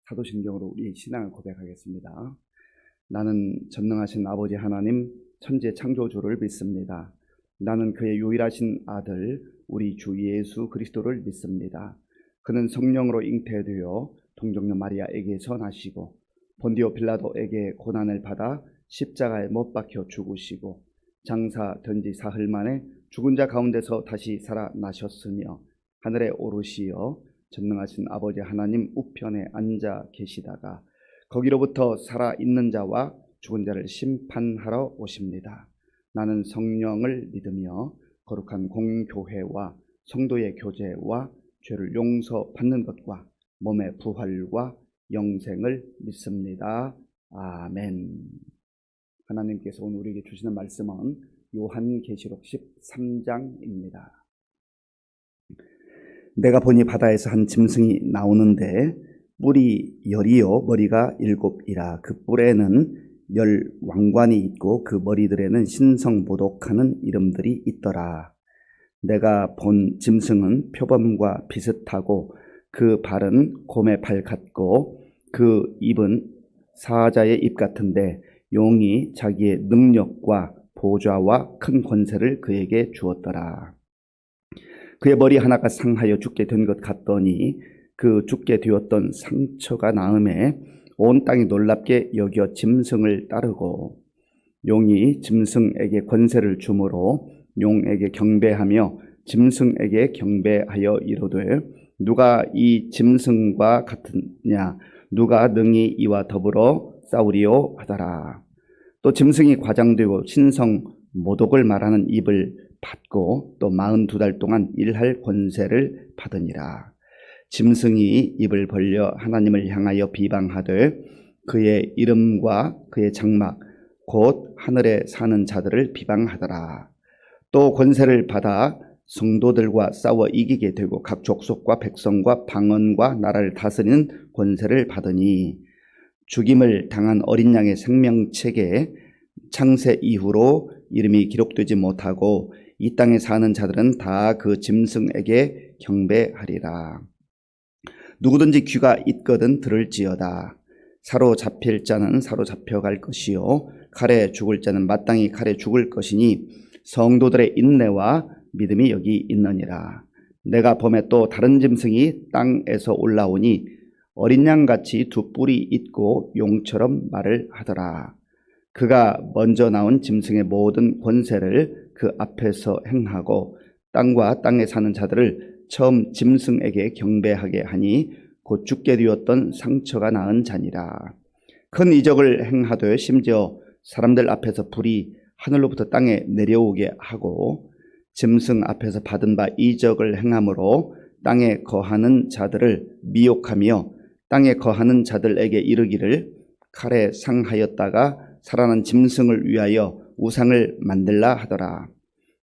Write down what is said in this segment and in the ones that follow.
사도신경으로 우리 신앙을 고백하겠습니다. 나는 전능하신 아버지 하나님 천지 창조주를 믿습니다. 나는 그의 유일하신 아들 우리 주 예수 그리스도를 믿습니다. 그는 성령으로 잉태되어 동정녀 마리아에게서 나시고 본디오 빌라도에게 고난을 받아 십자가에 못 박혀 죽으시고 장사된 지 사흘 만에 죽은 자 가운데서 다시 살아나셨으며 하늘에 오르시어 전능하신 아버지 하나님 우편에 앉아 계시다가 거기로부터 살아있는 자와 죽은 자를 심판하러 오십니다. 나는 성령을 믿으며 거룩한 공교회와 성도의 교제와 죄를 용서받는 것과 몸의 부활과 영생을 믿습니다. 아멘. 하나님께서 오늘 우리에게 주시는 말씀은 요한계시록 13장입니다. 내가 보니 바다에서 한 짐승이 나오는데 뿔이 10이요 머리가 7이라 그 뿔에는 10 왕관이 있고 그 머리들에는 신성모독하는 이름들이 있더라. 내가 본 짐승은 표범과 비슷하고 그 발은 곰의 발 같고 그 입은 사자의 입 같은데 용이 자기의 능력과 보좌와 큰 권세를 그에게 주었더라. 그의 머리 하나가 상하여 죽게 된 것 같더니 그 죽게 되었던 상처가 나음에 온 땅이 놀랍게 여겨 짐승을 따르고 용이 짐승에게 권세를 주므로 용에게 경배하며 짐승에게 경배하여 이르되 누가 이 짐승과 같으냐 누가 능히 이와 더불어 싸우리요 하더라. 또 짐승이 과장되고 신성 모독을 말하는 입을 받고 또 42달 동안 일할 권세를 받으니라. 짐승이 입을 벌려 하나님을 향하여 비방하되 그의 이름과 그의 장막 곧 하늘에 사는 자들을 비방하더라. 또 권세를 받아 성도들과 싸워 이기게 되고 각 족속과 백성과 방언과 나라를 다스리는 권세를 받으니 죽임을 당한 어린 양의 생명책에 창세 이후로 이름이 기록되지 못하고 이 땅에 사는 자들은 다 그 짐승에게 경배하리라. 누구든지 귀가 있거든 들을지어다. 사로잡힐 자는 사로잡혀갈 것이요 칼에 죽을 자는 마땅히 칼에 죽을 것이니 성도들의 인내와 믿음이 여기 있느니라. 내가 범에 또 다른 짐승이 땅에서 올라오니 어린 양같이 두 뿔이 있고 용처럼 말을 하더라. 그가 먼저 나온 짐승의 모든 권세를 그 앞에서 행하고 땅과 땅에 사는 자들을 처음 짐승에게 경배하게 하니 곧 죽게 되었던 상처가 나은 자니라. 큰 이적을 행하되 심지어 사람들 앞에서 불이 하늘로부터 땅에 내려오게 하고 짐승 앞에서 받은 바 이적을 행함으로 땅에 거하는 자들을 미혹하며 땅에 거하는 자들에게 이르기를 칼에 상하였다가 살아난 짐승을 위하여 우상을 만들라 하더라.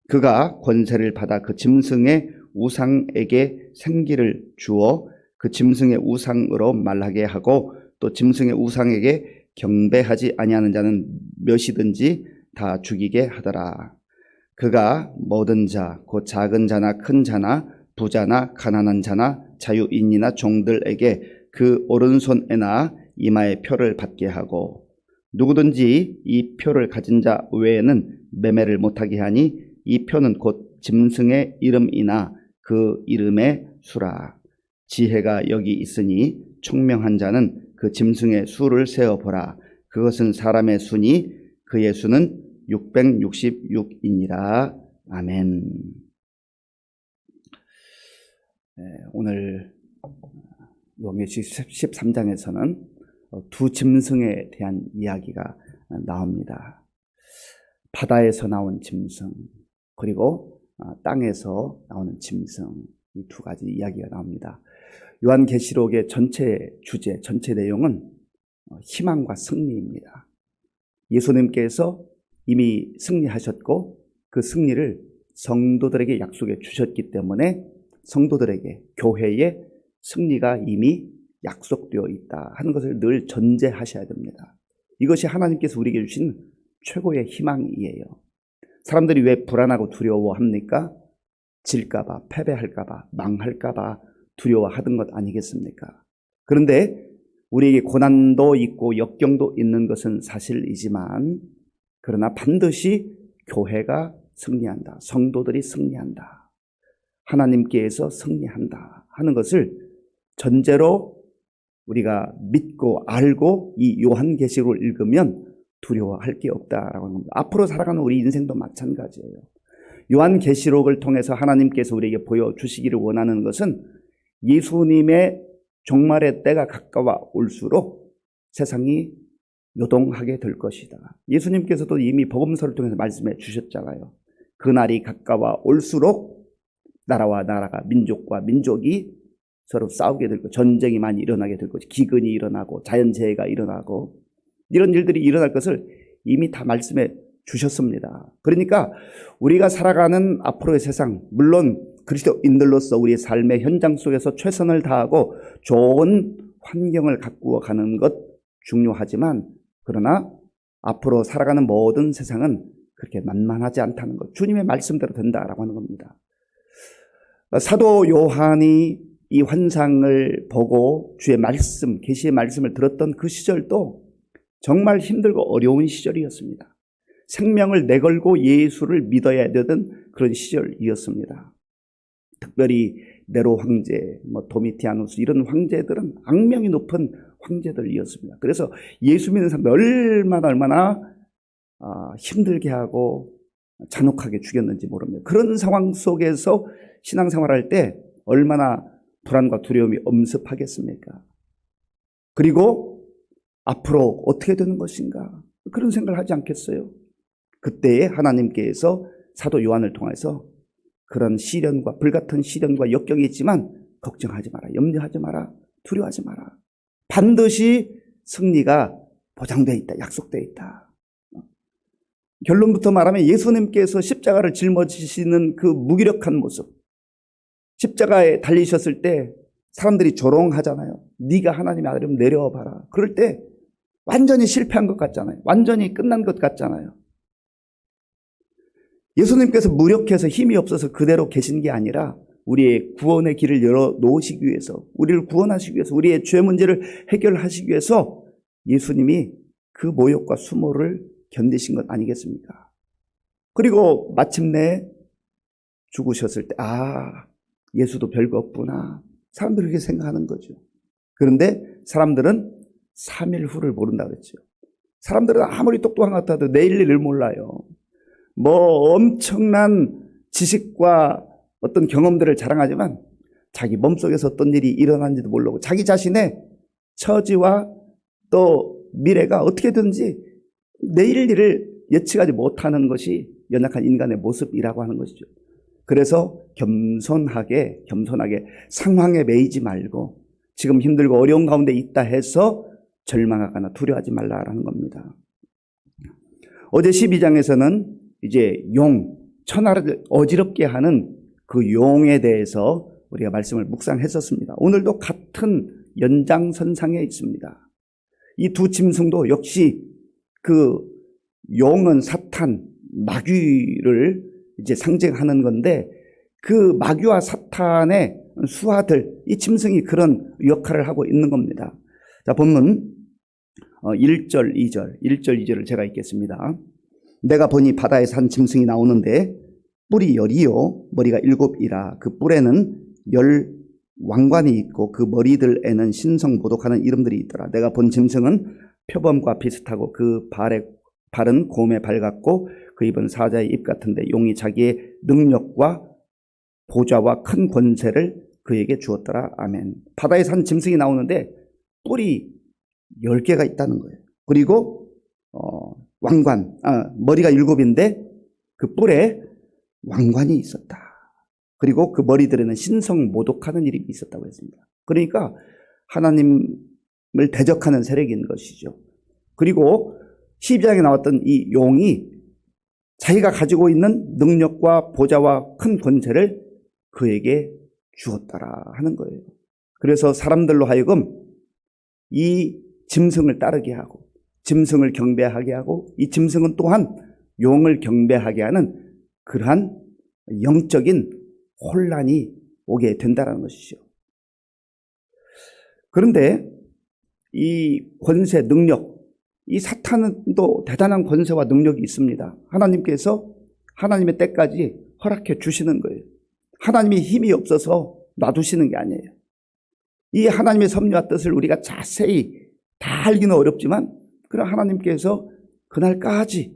그가 권세를 받아 그 짐승의 우상에게 생기를 주어 그 짐승의 우상으로 말하게 하고 또 짐승의 우상에게 경배하지 아니하는 자는 몇이든지 다 죽이게 하더라. 그가 모든 자 곧 작은 자나 큰 자나 부자나 가난한 자나 자유인이나 종들에게 그 오른손에나 이마에 표를 받게 하고 누구든지 이 표를 가진 자 외에는 매매를 못하게 하니 이 표는 곧 짐승의 이름이나 그 이름의 수라. 지혜가 여기 있으니 총명한 자는 그 짐승의 수를 세어보라. 그것은 사람의 수니 그의 수는 666이니라. 아멘. 오늘 요한계시록 13장에서는 두 짐승에 대한 이야기가 나옵니다. 바다에서 나온 짐승 그리고 땅에서 나오는 짐승, 이 두 가지 이야기가 나옵니다. 요한계시록의 전체 주제, 전체 내용은 희망과 승리입니다. 예수님께서 이미 승리하셨고 그 승리를 성도들에게 약속해 주셨기 때문에 성도들에게, 교회에 승리가 이미 약속되어 있다 하는 것을 늘 전제하셔야 됩니다. 이것이 하나님께서 우리에게 주신 최고의 희망이에요. 사람들이 왜 불안하고 두려워합니까? 질까봐, 패배할까봐, 망할까봐 두려워하던 것 아니겠습니까? 그런데 우리에게 고난도 있고 역경도 있는 것은 사실이지만 그러나 반드시 교회가 승리한다. 성도들이 승리한다. 하나님께서 승리한다 하는 것을 전제로 우리가 믿고 알고 이 요한계시록을 읽으면 두려워할 게 없다라고 하는 겁니다. 앞으로 살아가는 우리 인생도 마찬가지예요. 요한계시록을 통해서 하나님께서 우리에게 보여주시기를 원하는 것은 예수님의 종말의 때가 가까워 올수록 세상이 요동하게 될 것이다. 예수님께서도 이미 복음서를 통해서 말씀해 주셨잖아요. 그날이 가까워 올수록 나라와 나라가 민족과 민족이 서로 싸우게 될 것, 전쟁이 많이 일어나게 될 것이, 기근이 일어나고 자연재해가 일어나고 이런 일들이 일어날 것을 이미 다 말씀해 주셨습니다. 그러니까 우리가 살아가는 앞으로의 세상, 물론 그리스도인들로서 우리의 삶의 현장 속에서 최선을 다하고 좋은 환경을 가꾸어 가는 것 중요하지만 그러나 앞으로 살아가는 모든 세상은 그렇게 만만하지 않다는 것, 주님의 말씀대로 된다라고 하는 겁니다. 사도 요한이 이 환상을 보고 주의 말씀, 계시의 말씀을 들었던 그 시절도 정말 힘들고 어려운 시절이었습니다. 생명을 내걸고 예수를 믿어야 되던 그런 시절이었습니다. 특별히 네로 황제, 도미티아누스 이런 황제들은 악명이 높은 황제들이었습니다. 그래서 예수 믿는 사람들 얼마나 힘들게 하고 잔혹하게 죽였는지 모릅니다. 그런 상황 속에서 신앙생활할 때 얼마나 불안과 두려움이 엄습하겠습니까? 그리고 앞으로 어떻게 되는 것인가? 그런 생각을 하지 않겠어요? 그때에 하나님께서 사도 요한을 통해서 그런 시련과 불같은 시련과 역경이 있지만 걱정하지 마라, 염려하지 마라, 두려워하지 마라. 반드시 승리가 보장되어 있다, 약속되어 있다. 결론부터 말하면 예수님께서 십자가를 짊어지시는 그 무기력한 모습, 십자가에 달리셨을 때 사람들이 조롱하잖아요. 네가 하나님의 아들이면 내려와 봐라. 그럴 때 완전히 실패한 것 같잖아요. 완전히 끝난 것 같잖아요. 예수님께서 무력해서 힘이 없어서 그대로 계신 게 아니라 우리의 구원의 길을 열어놓으시기 위해서, 우리를 구원하시기 위해서, 우리의 죄 문제를 해결하시기 위해서 예수님이 그 모욕과 수모를 견디신 것 아니겠습니까? 그리고 마침내 죽으셨을 때 예수도 별거 없구나. 사람들이 그렇게 생각하는 거죠. 그런데 사람들은 3일 후를 모른다 그랬죠. 사람들은 아무리 똑똑한 것 같아도 내일 일을 몰라요. 엄청난 지식과 어떤 경험들을 자랑하지만 자기 몸속에서 어떤 일이 일어난지도 모르고 자기 자신의 처지와 또 미래가 어떻게 되는지 내일 일을 예측하지 못하는 것이 연약한 인간의 모습이라고 하는 것이죠. 그래서 겸손하게 상황에 매이지 말고 지금 힘들고 어려운 가운데 있다 해서 절망하거나 두려워하지 말라라는 겁니다. 어제 12장에서는 이제 천하를 어지럽게 하는 그 용에 대해서 우리가 말씀을 묵상했었습니다. 오늘도 같은 연장선상에 있습니다. 이 두 짐승도 역시 그 용은 사탄, 마귀를 이제 상징하는 건데 그 마귀와 사탄의 수하들, 이 짐승이 그런 역할을 하고 있는 겁니다. 자, 본문 1절, 2절을 제가 읽겠습니다. 내가 보니 바다에서 한 짐승이 나오는데 뿔이 10이요 머리가 7이라 그 뿔에는 10 왕관이 있고 그 머리들에는 신성모독하는 이름들이 있더라. 내가 본 짐승은 표범과 비슷하고 그 발은 곰의 발 같고 그 입은 사자의 입 같은데 용이 자기의 능력과 보좌와 큰 권세를 그에게 주었더라. 아멘. 바다에서 한 짐승이 나오는데 뿔이 10개가 있다는 거예요. 그리고 왕관, 머리가 7인데 그 뿔에 왕관이 있었다. 그리고 그 머리들에는 신성 모독하는 일이 있었다고 했습니다. 그러니까 하나님을 대적하는 세력인 것이죠. 그리고 12장에 나왔던 이 용이 자기가 가지고 있는 능력과 보좌와 큰 권세를 그에게 주었다라 하는 거예요. 그래서 사람들로 하여금 이 짐승을 따르게 하고 짐승을 경배하게 하고 이 짐승은 또한 용을 경배하게 하는 그러한 영적인 혼란이 오게 된다는 것이죠. 그런데 이 권세, 능력, 이 사탄도 대단한 권세와 능력이 있습니다. 하나님께서 하나님의 때까지 허락해 주시는 거예요. 하나님이 힘이 없어서 놔두시는 게 아니에요. 이 하나님의 섭리와 뜻을 우리가 자세히 다 알기는 어렵지만 그런 하나님께서 그날까지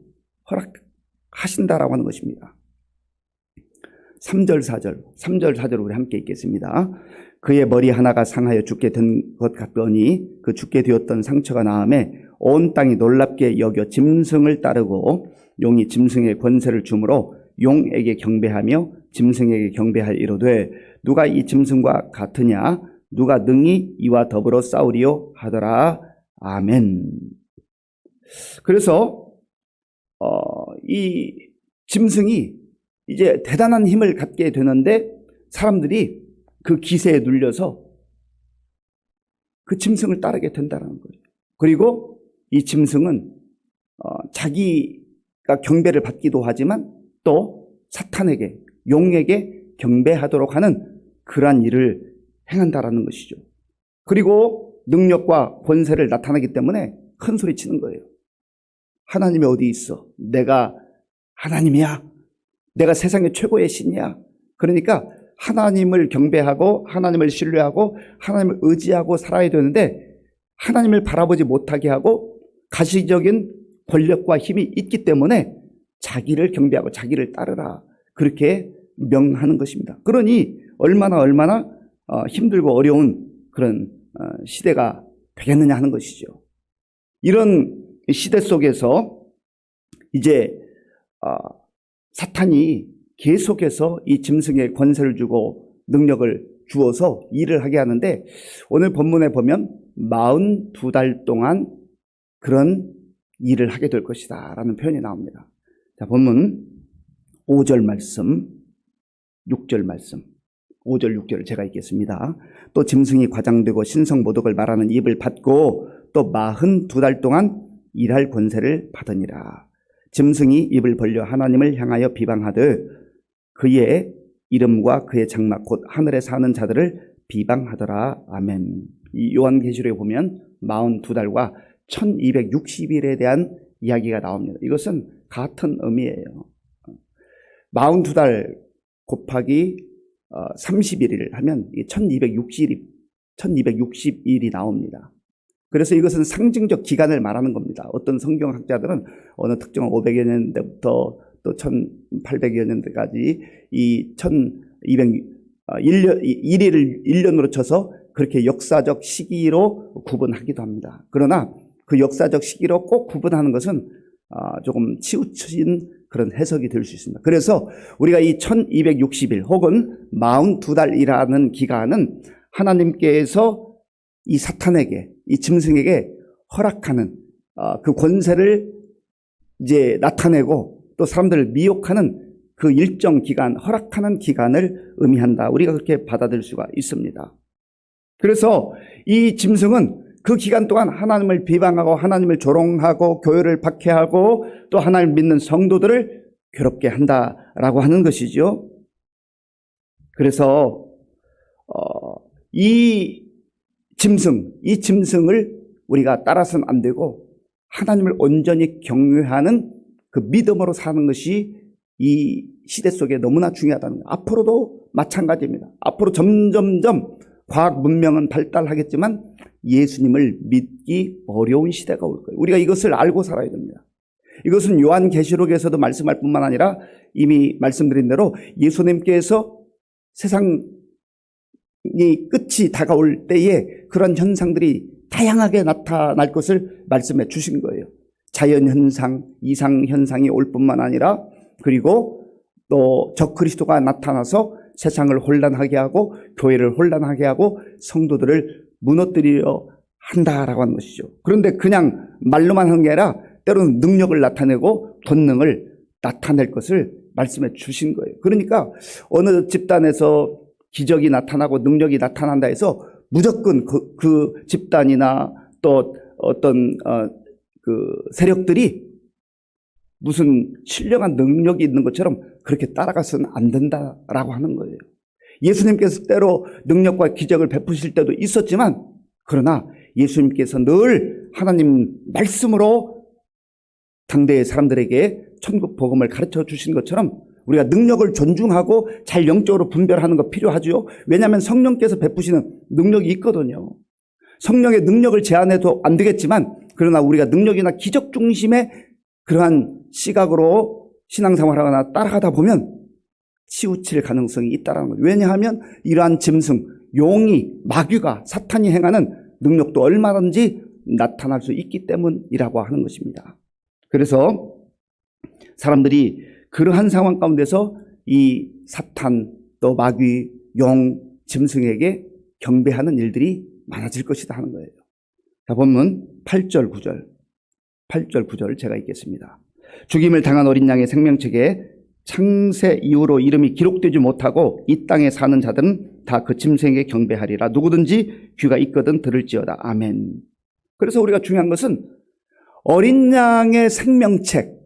허락하신다라고 하는 것입니다. 3절 4절 우리 함께 읽겠습니다. 그의 머리 하나가 상하여 죽게 된 것 같더니 그 죽게 되었던 상처가 나음에 온 땅이 놀랍게 여겨 짐승을 따르고 용이 짐승의 권세를 주므로 용에게 경배하며 짐승에게 경배할 이로되 누가 이 짐승과 같으냐 누가 능히 이와 더불어 싸우리요 하더라. 아멘. 그래서 이 짐승이 이제 대단한 힘을 갖게 되는데 사람들이 그 기세에 눌려서 그 짐승을 따르게 된다는 거예요. 그리고 이 짐승은 자기가 경배를 받기도 하지만 또 사탄에게, 용에게 경배하도록 하는 그러한 일을 행한다라는 것이죠. 그리고 능력과 권세를 나타내기 때문에 큰 소리 치는 거예요. 하나님이 어디 있어? 내가 하나님이야. 내가 세상의 최고의 신이야. 그러니까 하나님을 경배하고 하나님을 신뢰하고 하나님을 의지하고 살아야 되는데 하나님을 바라보지 못하게 하고 가시적인 권력과 힘이 있기 때문에 자기를 경배하고 자기를 따르라. 그렇게 명하는 것입니다. 그러니 얼마나 힘들고 어려운 그런 시대가 되겠느냐 하는 것이죠. 이런 시대 속에서 이제 사탄이 계속해서 이 짐승의 권세를 주고 능력을 주어서 일을 하게 하는데 오늘 본문에 보면 42달 동안 그런 일을 하게 될 것이다 라는 표현이 나옵니다. 자, 본문 5절 말씀, 6절 말씀, 5절 6절을 제가 읽겠습니다. 또 짐승이 과장되고 신성모독을 말하는 입을 받고 또 42달 동안 일할 권세를 받으니라. 짐승이 입을 벌려 하나님을 향하여 비방하되 그의 이름과 그의 장막 곧 하늘에 사는 자들을 비방하더라. 아멘. 이 요한계시록에 보면 42달과 1260일에 대한 이야기가 나옵니다. 이것은 같은 의미예요. 42달 곱하기 31일 하면 1260일이 나옵니다. 그래서 이것은 상징적 기간을 말하는 겁니다. 어떤 성경학자들은 어느 특정 500여 년대부터 또 1800여 년대까지 이 1201일을 1년으로 쳐서 그렇게 역사적 시기로 구분하기도 합니다. 그러나 그 역사적 시기로 꼭 구분하는 것은 조금 치우친 그런 해석이 될 수 있습니다. 그래서 우리가 이 1260일 혹은 42달이라는 기간은 하나님께서 이 사탄에게, 이 짐승에게 허락하는 그 권세를 이제 나타내고 또 사람들을 미혹하는 그 일정 기간, 허락하는 기간을 의미한다. 우리가 그렇게 받아들일 수가 있습니다. 그래서 이 짐승은 그 기간 동안 하나님을 비방하고 하나님을 조롱하고 교회를 박해하고 또 하나님을 믿는 성도들을 괴롭게 한다라고 하는 것이죠. 그래서 이 짐승을 우리가 따라서는 안 되고 하나님을 온전히 경외하는 그 믿음으로 사는 것이 이 시대 속에 너무나 중요하다는 거예요. 앞으로도 마찬가지입니다. 앞으로 점점점 과학 문명은 발달하겠지만 예수님을 믿기 어려운 시대가 올 거예요. 우리가 이것을 알고 살아야 됩니다. 이것은 요한계시록에서도 말씀할 뿐만 아니라 이미 말씀드린 대로 예수님께서 세상이 끝이 다가올 때에 그런 현상들이 다양하게 나타날 것을 말씀해 주신 거예요. 자연현상, 이상현상이 올 뿐만 아니라 그리고 또 적그리스도가 나타나서 세상을 혼란하게 하고 교회를 혼란하게 하고 성도들을 무너뜨리려 한다라고 하는 것이죠. 그런데 그냥 말로만 하는 게 아니라 때로는 능력을 나타내고 권능을 나타낼 것을 말씀해 주신 거예요. 그러니까 어느 집단에서 기적이 나타나고 능력이 나타난다 해서 무조건 그 집단이나 또 어떤 그 세력들이 무슨 신령한 능력이 있는 것처럼 그렇게 따라가서는 안 된다라고 하는 거예요. 예수님께서 때로 능력과 기적을 베푸실 때도 있었지만 그러나 예수님께서 늘 하나님 말씀으로 당대의 사람들에게 천국 복음을 가르쳐 주신 것처럼 우리가 능력을 존중하고 잘 영적으로 분별하는 거 필요하죠. 왜냐하면 성령께서 베푸시는 능력이 있거든요. 성령의 능력을 제한해도 안 되겠지만, 그러나 우리가 능력이나 기적 중심의 그러한 시각으로 신앙생활하거나 따라가다 보면 치우칠 가능성이 있다는 거예요. 왜냐하면 이러한 짐승, 용이, 마귀가, 사탄이 행하는 능력도 얼마든지 나타날 수 있기 때문이라고 하는 것입니다. 그래서 사람들이 그러한 상황 가운데서 이 사탄, 또 마귀, 용, 짐승에게 경배하는 일들이 많아질 것이다 하는 거예요. 자, 본문 8절, 9절 제가 읽겠습니다. 죽임을 당한 어린 양의 생명책에 창세 이후로 이름이 기록되지 못하고 이 땅에 사는 자들은 다 그 짐승에게 경배하리라. 누구든지 귀가 있거든 들을지어다. 아멘. 그래서 우리가 중요한 것은 어린 양의 생명책,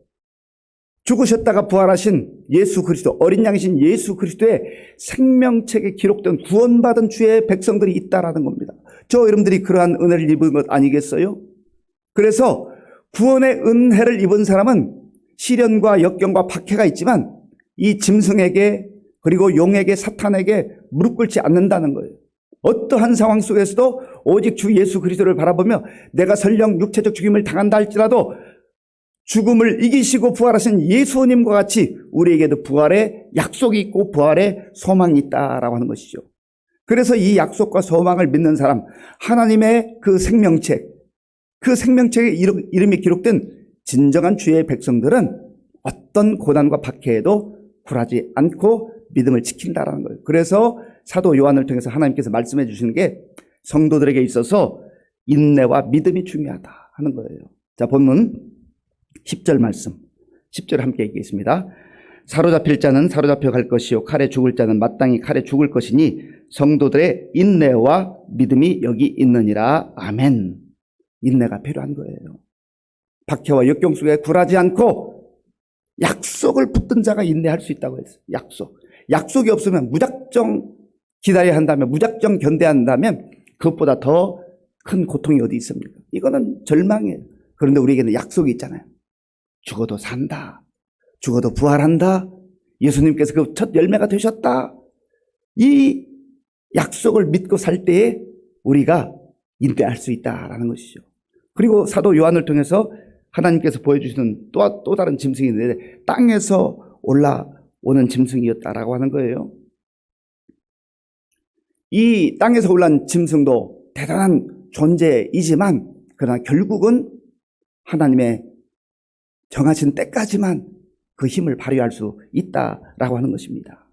죽으셨다가 부활하신 예수 그리스도, 어린 양이신 예수 그리스도의 생명책에 기록된 구원받은 주의 백성들이 있다라는 겁니다. 저 여러분들이 그러한 은혜를 입은 것 아니겠어요? 그래서 구원의 은혜를 입은 사람은 시련과 역경과 박해가 있지만 이 짐승에게, 그리고 용에게, 사탄에게 무릎 꿇지 않는다는 거예요. 어떠한 상황 속에서도 오직 주 예수 그리스도를 바라보며 내가 설령 육체적 죽임을 당한다 할지라도 죽음을 이기시고 부활하신 예수님과 같이 우리에게도 부활의 약속이 있고 부활의 소망이 있다라고 하는 것이죠. 그래서 이 약속과 소망을 믿는 사람, 하나님의 그 생명책, 그 생명책에 이름이 기록된 진정한 주의 백성들은 어떤 고난과 박해에도 굴하지 않고 믿음을 지킨다라는 거예요. 그래서 사도 요한을 통해서 하나님께서 말씀해 주시는 게 성도들에게 있어서 인내와 믿음이 중요하다 하는 거예요. 자, 본문 10절 말씀, 10절 함께 읽겠습니다. 사로잡힐 자는 사로잡혀 갈 것이요 칼에 죽을 자는 마땅히 칼에 죽을 것이니 성도들의 인내와 믿음이 여기 있느니라. 아멘. 인내가 필요한 거예요. 박해와 역경 속에 굴하지 않고 약속을 붙든 자가 인내할 수 있다고 했어요. 약속이 없으면 무작정 기다려야 한다면, 무작정 견뎌야 한다면 그것보다 더 큰 고통이 어디 있습니까? 이거는 절망이에요. 그런데 우리에게는 약속이 있잖아요. 죽어도 산다. 죽어도 부활한다. 예수님께서 그 첫 열매가 되셨다. 이 약속을 믿고 살 때에 우리가 인내할 수 있다라는 것이죠. 그리고 사도 요한을 통해서 하나님께서 보여주시는 또 다른 짐승이 있는데 땅에서 올라오는 짐승이었다라고 하는 거예요. 이 땅에서 올라온 짐승도 대단한 존재이지만 그러나 결국은 하나님의 정하신 때까지만 그 힘을 발휘할 수 있다라고 하는 것입니다.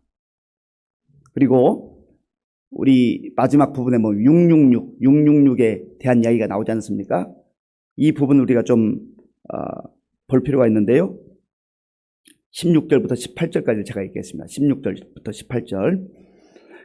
그리고 우리 마지막 부분에 666에 대한 이야기가 나오지 않습니까? 이 부분 우리가 좀 볼 필요가 있는데요. 16절부터 18절까지 제가 읽겠습니다. 16절부터 18절.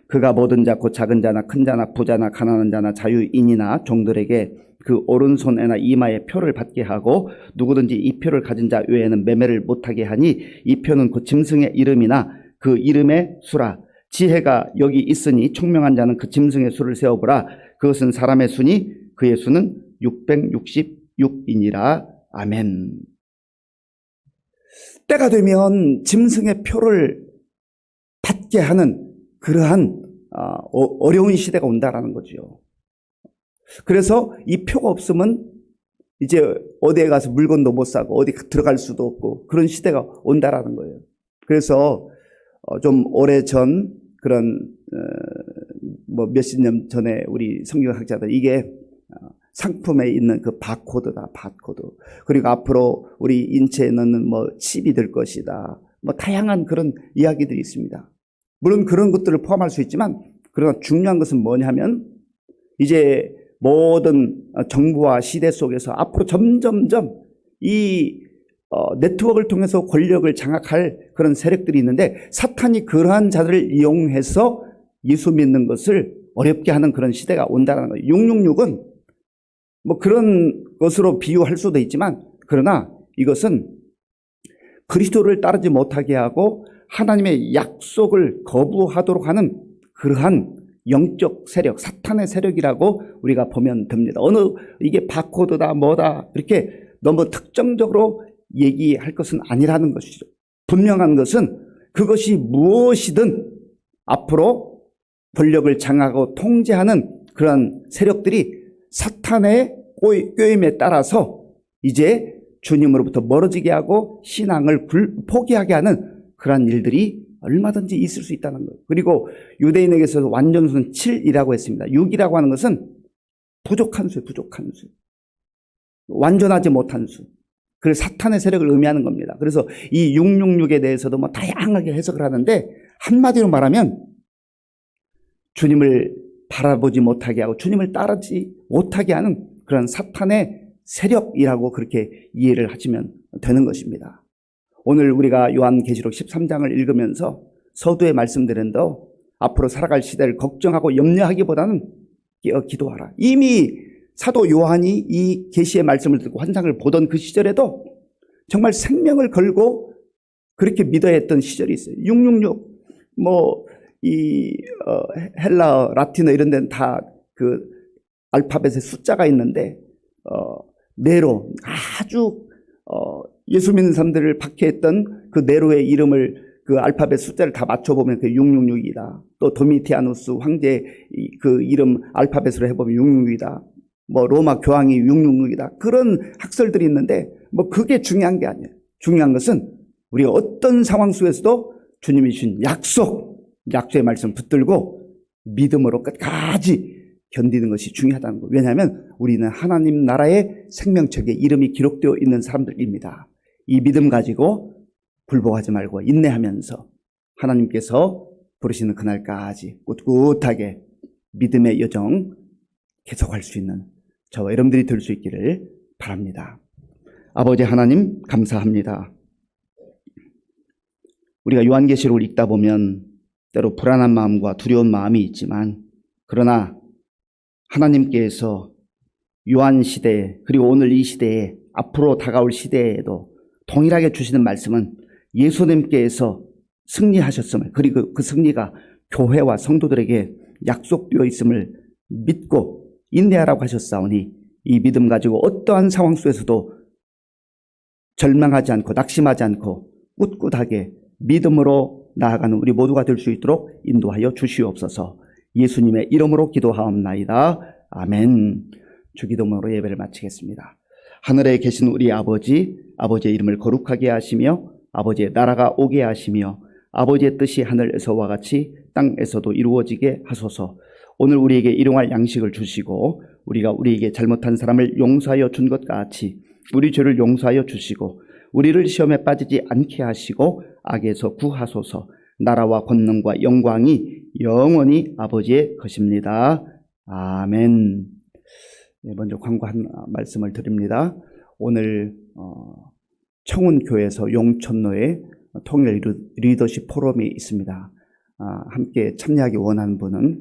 그가 모든 자 곧 작은 자나 큰 자나 부자나 가난한 자나 자유인이나 종들에게 그 오른손에나 이마에 표를 받게 하고 누구든지 이 표를 가진 자 외에는 매매를 못하게 하니 이 표는 그 짐승의 이름이나 그 이름의 수라. 지혜가 여기 있으니 총명한 자는 그 짐승의 수를 세어보라. 그것은 사람의 수니 그의 수는 666이니라. 아멘. 때가 되면 짐승의 표를 받게 하는 그러한 어려운 시대가 온다라는 거죠. 그래서 이 표가 없으면 이제 어디에 가서 물건도 못 사고 어디 들어갈 수도 없고 그런 시대가 온다라는 거예요. 그래서 좀 오래전 그런 몇십 년 전에 우리 성경학자들 이게 상품에 있는 그 바코드다, 바코드. 그리고 앞으로 우리 인체에 넣는 칩이 될 것이다. 다양한 그런 이야기들이 있습니다. 물론 그런 것들을 포함할 수 있지만 그러나 중요한 것은 뭐냐면 이제 모든 정부와 시대 속에서 앞으로 점점점 이 네트워크를 통해서 권력을 장악할 그런 세력들이 있는데 사탄이 그러한 자들을 이용해서 예수 믿는 것을 어렵게 하는 그런 시대가 온다는 거예요. 666은 그런 것으로 비유할 수도 있지만 그러나 이것은 그리스도를 따르지 못하게 하고 하나님의 약속을 거부하도록 하는 그러한 영적 세력, 사탄의 세력이라고 우리가 보면 됩니다. 이게 바코드다 뭐다 이렇게 너무 특정적으로 얘기할 것은 아니라는 것이죠. 분명한 것은 그것이 무엇이든 앞으로 권력을 장악하고 통제하는 그런 세력들이 사탄의 꾀임에 따라서 이제 주님으로부터 멀어지게 하고 신앙을 포기하게 하는 그런 일들이 얼마든지 있을 수 있다는 거예요. 그리고 유대인에게서 완전수는 7이라고 했습니다. 6이라고 하는 것은 부족한 수예요. 부족한 수. 완전하지 못한 수. 그래서 사탄의 세력을 의미하는 겁니다. 그래서 이 666에 대해서도 뭐 다양하게 해석을 하는데 한마디로 말하면 주님을 바라보지 못하게 하고 주님을 따르지 못하게 하는 그런 사탄의 세력이라고 그렇게 이해를 하시면 되는 것입니다. 오늘 우리가 요한계시록 13장을 읽으면서 서두에 말씀드린 대로 앞으로 살아갈 시대를 걱정하고 염려하기보다는 기도하라. 이미 사도 요한이 이 계시의 말씀을 듣고 환상을 보던 그 시절에도 정말 생명을 걸고 그렇게 믿어야 했던 시절이 있어요. 666 헬라, 라틴어 이런 데는 다 그 알파벳의 숫자가 있는데 네로 아주 예수 믿는 사람들을 박해했던 그 네로의 이름을 그 알파벳 숫자를 다 맞춰보면 그 666이다. 또 도미티아누스 황제 그 이름 알파벳으로 해보면 666이다. 뭐 로마 교황이 666이다. 그런 학설들이 있는데 뭐 그게 중요한 게 아니에요. 중요한 것은 우리가 어떤 상황 속에서도 주님이 주신 약속의 말씀 붙들고 믿음으로 끝까지 견디는 것이 중요하다는 거예요. 왜냐하면 우리는 하나님 나라의 생명책에 이름이 기록되어 있는 사람들입니다. 이 믿음 가지고 굴복하지 말고 인내하면서 하나님께서 부르시는 그날까지 꿋꿋하게 믿음의 여정 계속할 수 있는 저와 여러분들이 될 수 있기를 바랍니다. 아버지 하나님 감사합니다. 우리가 요한계시록을 읽다 보면 때로 불안한 마음과 두려운 마음이 있지만 그러나 하나님께서 요한 시대에 그리고 오늘 이 시대에 앞으로 다가올 시대에도 동일하게 주시는 말씀은 예수님께서 승리하셨음을 그리고 그 승리가 교회와 성도들에게 약속되어 있음을 믿고 인내하라고 하셨사오니 이 믿음 가지고 어떠한 상황 속에서도 절망하지 않고 낙심하지 않고 꿋꿋하게 믿음으로 나아가는 우리 모두가 될 수 있도록 인도하여 주시옵소서. 예수님의 이름으로 기도하옵나이다. 아멘. 주기도문으로 예배를 마치겠습니다. 하늘에 계신 우리 아버지, 아버지의 이름을 거룩하게 하시며 아버지의 나라가 오게 하시며 아버지의 뜻이 하늘에서와 같이 땅에서도 이루어지게 하소서. 오늘 우리에게 일용할 양식을 주시고 우리가 우리에게 잘못한 사람을 용서하여 준 것 같이 우리 죄를 용서하여 주시고 우리를 시험에 빠지지 않게 하시고 악에서 구하소서. 나라와 권능과 영광이 영원히 아버지의 것입니다. 아멘. 먼저 광고 한 말씀을 드립니다. 오늘 청운교회에서 용천로에 통일 리더십 포럼이 있습니다. 함께 참여하기 원하는 분은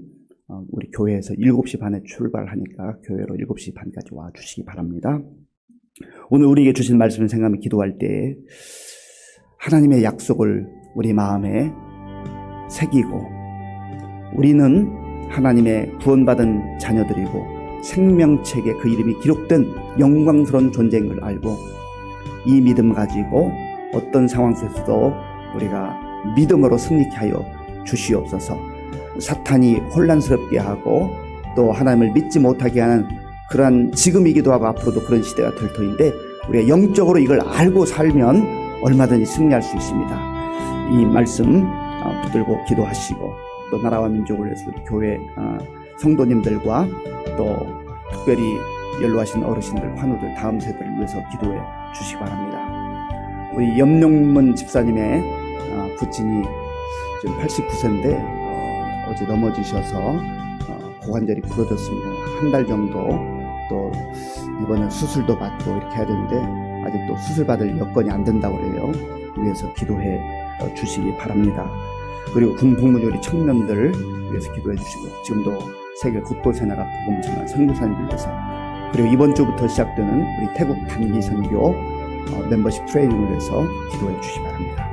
우리 교회에서 7시 반에 출발하니까 교회로 7시 반까지 와주시기 바랍니다. 오늘 우리에게 주신 말씀을 생각하며 기도할 때 하나님의 약속을 우리 마음에 새기고 우리는 하나님의 구원받은 자녀들이고 생명책에 그 이름이 기록된 영광스러운 존재인 걸 알고 이 믿음 가지고 어떤 상황 속에서도 우리가 믿음으로 승리케 하여 주시옵소서. 사탄이 혼란스럽게 하고 또 하나님을 믿지 못하게 하는 그러한 지금이기도 하고 앞으로도 그런 시대가 될 터인데 우리가 영적으로 이걸 알고 살면 얼마든지 승리할 수 있습니다. 이 말씀 붙들고 기도하시고 또 나라와 민족을 위해서 우리 교회 성도님들과 또 특별히 연로하신 어르신들, 환우들, 다음 세대를 위해서 기도해 주시기 바랍니다. 우리 염룡문 집사님의 부친이 지금 89세인데 어제 넘어지셔서 고관절이 부러졌습니다. 한 달 정도 또 이번에 수술도 받고 이렇게 해야 되는데 아직도 수술 받을 여건이 안 된다고 그래요. 위해서 기도해 주시기 바랍니다. 그리고 군복무조리 청년들 위해서 기도해 주시고 지금도 세계 곳곳에 나가 복음 전한 선교사님들 위해서 그리고 이번 주부터 시작되는 우리 태국 단기 선교 멤버십 트레이닝을 위해서 기도해 주시기 바랍니다.